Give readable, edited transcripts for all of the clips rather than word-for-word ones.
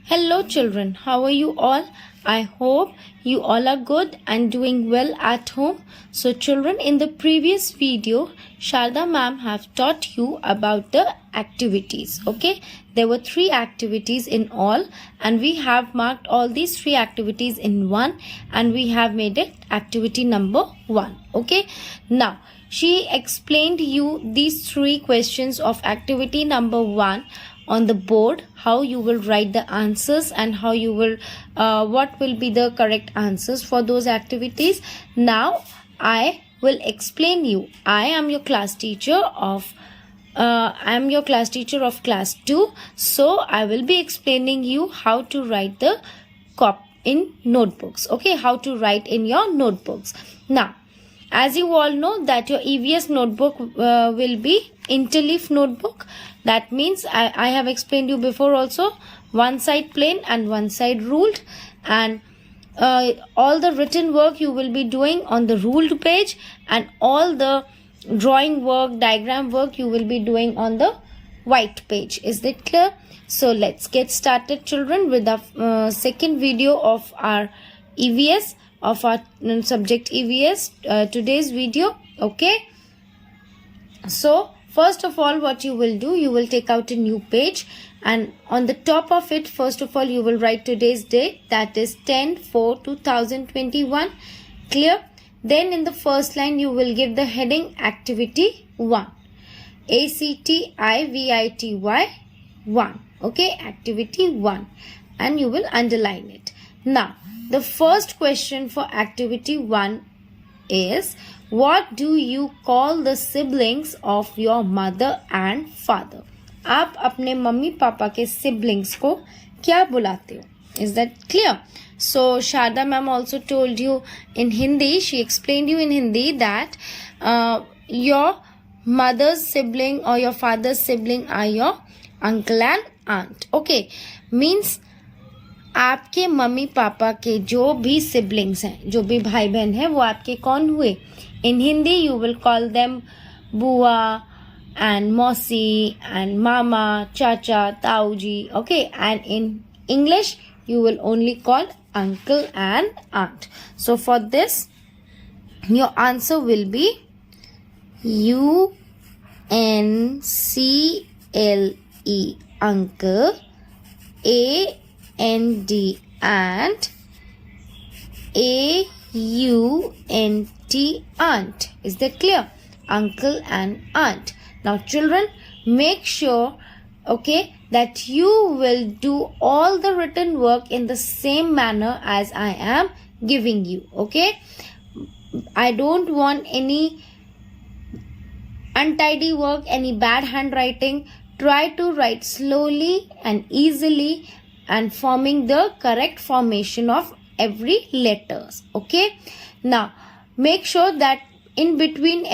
Hello children, how are you all? I hope you all are good and doing well at home. So children, in the previous video, Sharda ma'am have taught you about the activities. Okay, there were 3 activities in all and we have marked all these 3 activities in one and we have made it activity number 1. Okay, now she explained you these 3 questions of activity number 1 on the board, how you will write the answers and how you will what will be the correct answers for those activities. Now I will explain you. I am your class teacher of class 2, so I will be explaining you how to write the in notebooks. Okay, how to write in your notebooks. Now, as you all know that your EVS notebook will be interleaf notebook. That means I have explained you before also, one side plain and one side ruled, and all the written work you will be doing on the ruled page and all the drawing work, diagram work you will be doing on the white page. Is that clear? So let's get started children with the second video of our EVS, of our subject EVS, today's video. Okay, so first of all, what you will do, you will take out a new page and on the top of it, first of all, you will write today's date, that is 10/4/2021. Clear? Then in the first line, you will give the heading activity 1. ACTIVITY 1. Okay, activity 1. And you will underline it. Now, the first question for activity 1 is, what do you call the siblings of your mother and father? आप अपने mummy papa के siblings को क्या बुलाते हो? Is that clear? So Sharda ma'am also told you in Hindi, she explained you in Hindi that your mother's sibling or your father's sibling are your uncle and aunt. Okay, means आपके mummy papa के जो भी siblings हैं, जो भी भाई बहन हैं, वो आपके कौन हुए? In Hindi, you will call them Bua and Mosi and Mama, Chacha, Tauji. Okay, and in English, you will only call uncle and aunt. So for this, your answer will be UNCLE, uncle, AND, aunt, AUNT, aunt. Is that clear? Uncle and aunt. Now children, make sure, okay, that you will do all the written work in the same manner as I am giving you. Okay, I don't want any untidy work, any bad handwriting. Try to write slowly and easily and forming the correct formation of every letters. Okay, now make sure that in between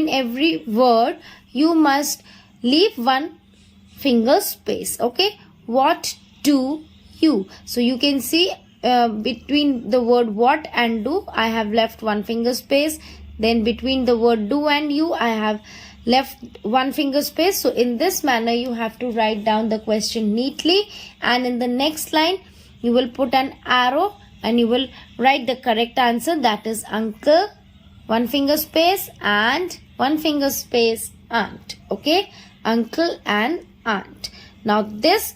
every word you must leave one finger space. Okay, what do you? So you can see between the word what and do, I have left one finger space. Then between the word do and you, I have left one finger space. So in this manner you have to write down the question neatly, and in the next line you will put an arrow and you will write the correct answer, that is uncle, one finger space, and one finger space, aunt. Okay, uncle and aunt. Now this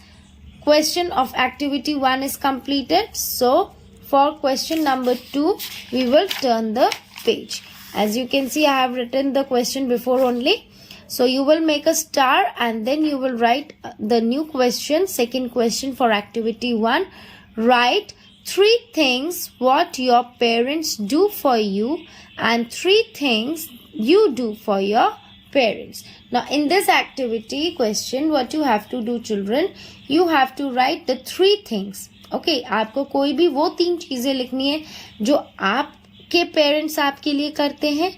question of activity 1 is completed. So for question number 2, we will turn the page. As you can see, I have written the question before only. So you will make a star and then you will write the new question, second question for activity 1. Write 3 things what your parents do for you and 3 things you do for your parents. Now in this activity question, what you have to do children, you have to write the 3 things. Okay, आपको कोई भी वो 3 चीजें लिखनी है जो आपके parents आपके लिए करते हैं,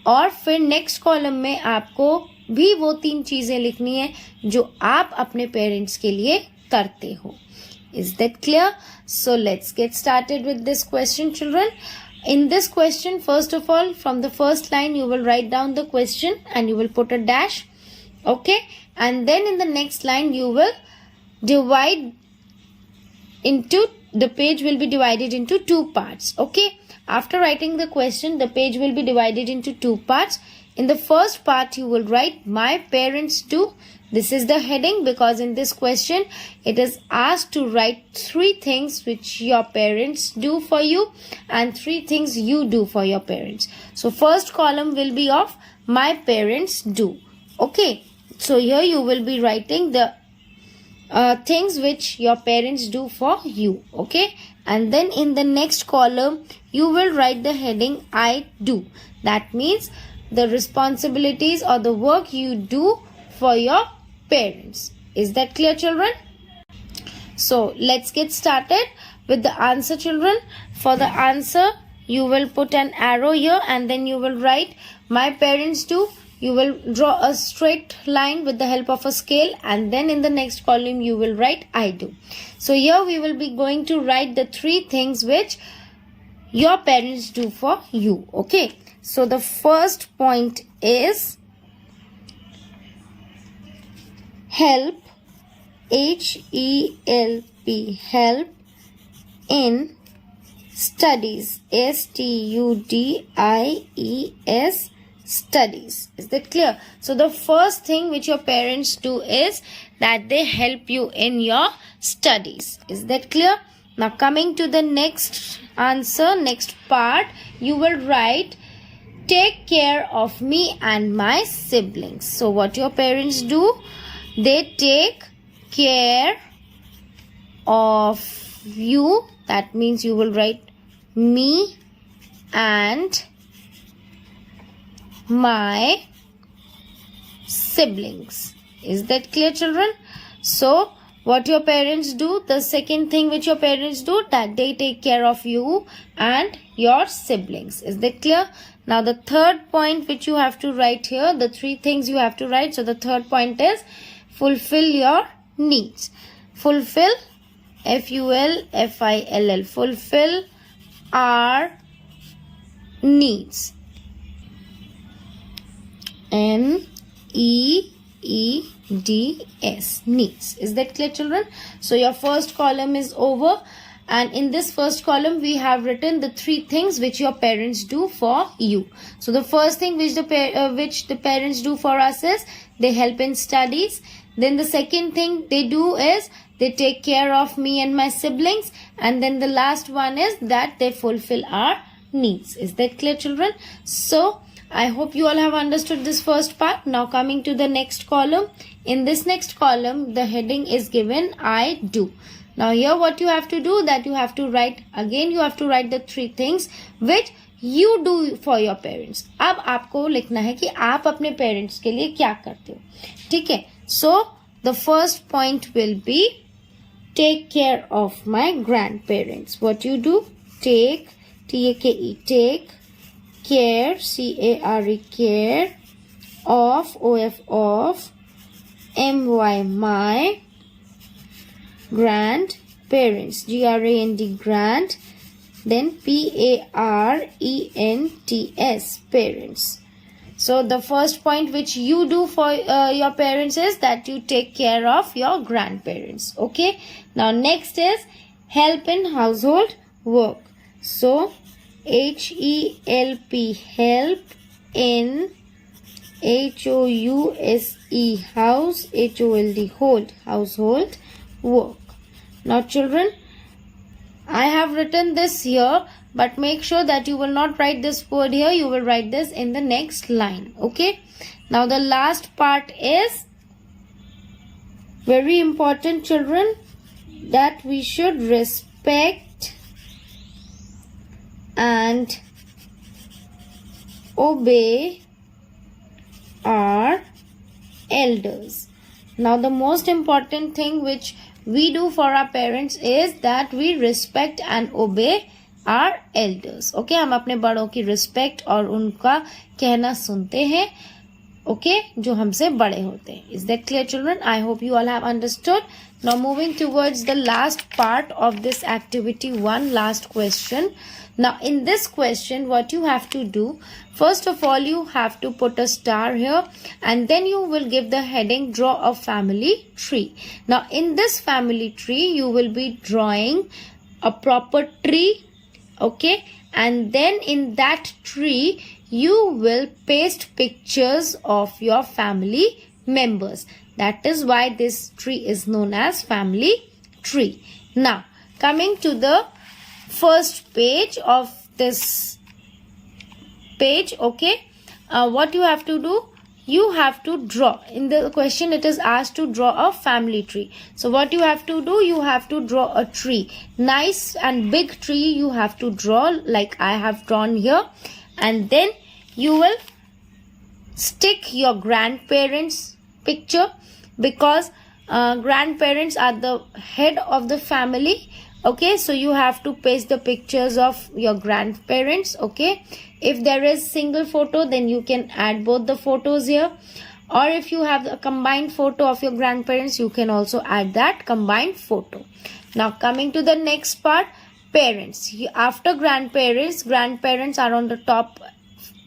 और फिर नेक्स्ट कॉलम में आपको भी वो 3 चीजें लिखनी है जो आप अपने पेरेंट्स के लिए करते हो. Is that clear? So let's get started with this question children. In this question, first of all, from the first line you will write down the question and you will put a dash. Okay, and then in the next line you will divide the page will be divided into two parts. Okay, after writing the question, the page will be divided into two parts. In the first part, you will write my parents do. This is the heading because in this question, it is asked to write 3 things which your parents do for you and 3 things you do for your parents. So first column will be of my parents do. Okay, so here you will be writing the things which your parents do for you. Okay, and then in the next column, you will write the heading I do. That means the responsibilities or the work you do for your parents. Is that clear, children? So let's get started with the answer, children. For the answer, you will put an arrow here and then you will write my parents do. You will draw a straight line with the help of a scale, and then in the next column you will write I do. So here we will be going to write the 3 things which your parents do for you. Okay, so the first point is help, H-E-L-P, help in studies, S-T-U-D-I-E-S, studies. Is that clear? So the first thing which your parents do is that they help you in your studies. Is that clear? Now coming to the next answer, next part, you will write take care of me and my siblings. So what your parents do? They take care of you. That means you will write me and my siblings. Is that clear, children? So what your parents do, the second thing which your parents do, that they take care of you and your siblings. Is that clear? Now the third point which you have to write here, the 3 things you have to write. So the third point is fulfill your needs. Fulfill, F-U-L-F-I-L-L, fulfill our needs. N-E-E-D-S, needs. Is that clear, children? So your first column is over, and in this first column we have written the 3 things which your parents do for you. So the first thing which the parents do for us is they help in studies. Then the second thing they do is they take care of me and my siblings, and then the last one is that they fulfill our needs. Is that clear, children? So I hope you all have understood this first part. Now coming to the next column. In this next column, the heading is given I do. Now here what you have to do, that you have to write, again you have to write the 3 things which you do for your parents. अब आपको लिखना है कि आप अपने parents के लिए क्या करते हो. ठीक है? So the first point will be take care of my grandparents. What you do? Take, T-A-K-E, take care, C-A-R-E, care, of, O-F, of, M-Y, my, grandparents, G-R-A-N-D, grand, then P-A-R-E-N-T-S, parents. So the first point which you do for your parents is that you take care of your grandparents. Okay. Now next is help in household work. So H-E-L-P, help in, H-O-U-S-E, house, H-O-L-D, hold, household work. Now children, I have written this here, but make sure that you will not write this word here. You will write this in the next line. Okay. Now the last part is very important, children, that we should respect and obey our elders. Now the most important thing which we do for our parents is that we respect and obey our elders. Okay, हम अपने बड़ों की respect और उनका कहना सुनते हैं. Okay, जो हमसे बड़े होते हैं. Is that clear, children? I hope you all have understood. Now moving towards the last part of this activity, one last question. Now in this question, what you have to do, first of all, you have to put a star here, and then you will give the heading, draw a family tree. Now in this family tree, you will be drawing a proper tree, okay, and then in that tree you will paste pictures of your family members. That is why this tree is known as family tree. Now coming to the first page of this page, okay, what you have to do, you have to draw. In the question it is asked to draw a family tree. So what you have to do, you have to draw a tree, nice and big tree you have to draw like I have drawn here, and then you will stick your grandparents picture, because grandparents are the head of the family, okay. So you have to paste the pictures of your grandparents, okay. If there is single photo, then you can add both the photos here, or if you have a combined photo of your grandparents, you can also add that combined photo. Now coming to the next part, parents. After grandparents are on the top,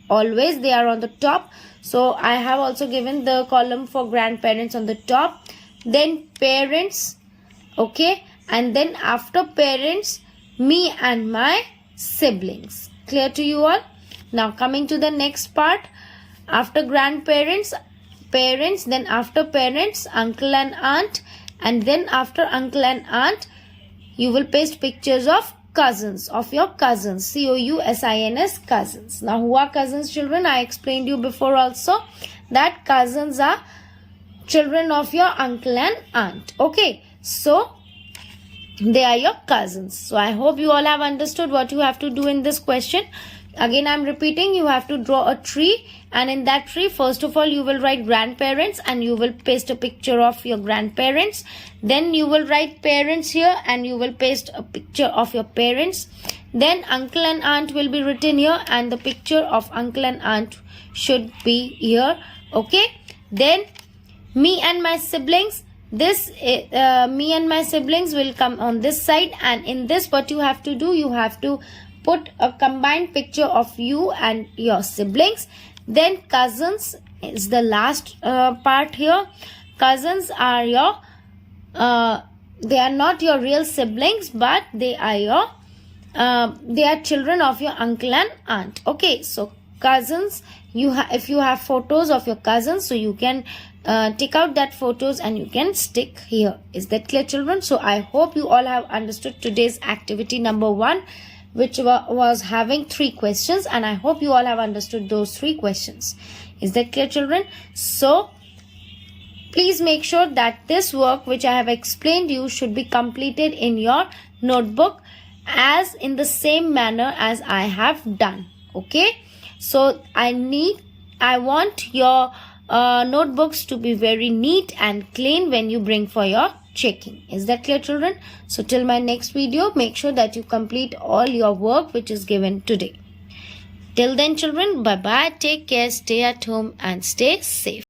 always they are on the top. So I have also given the column for grandparents on the top, then parents, okay, and then after parents, me and my siblings. Clear to you all? Now coming to the next part, after grandparents, parents, then after parents, uncle and aunt, and then after uncle and aunt, you will paste pictures of cousins, of your cousins, cousins, cousins. Now who are cousins, children? I explained you before also that cousins are children of your uncle and aunt, okay. So they are your cousins. So I hope you all have understood what you have to do in this question. Again, I am repeating, you have to draw a tree, and in that tree, first of all, you will write grandparents and you will paste a picture of your grandparents. Then you will write parents here and you will paste a picture of your parents. Then uncle and aunt will be written here, and the picture of uncle and aunt should be here, okay. Then me and my siblings, this me and my siblings will come on this side, and in this what you have to do, you have to put a combined picture of you and your siblings. Then cousins is the last part here. Cousins are your they are not your real siblings, but they are your they are children of your uncle and aunt, okay. So cousins, if you have photos of your cousins, so you can take out that photos and you can stick here. Is that clear, children? So I hope you all have understood today's activity number 1, which was having 3 questions, and I hope you all have understood those 3 questions. Is that clear, children? So please make sure that this work which I have explained you should be completed in your notebook as in the same manner as I have done, okay. So I want your notebooks to be very neat and clean when you bring for your checking. Is that clear, children? So till my next video, make sure that you complete all your work which is given today. Till then, children, bye bye, take care, stay at home and stay safe.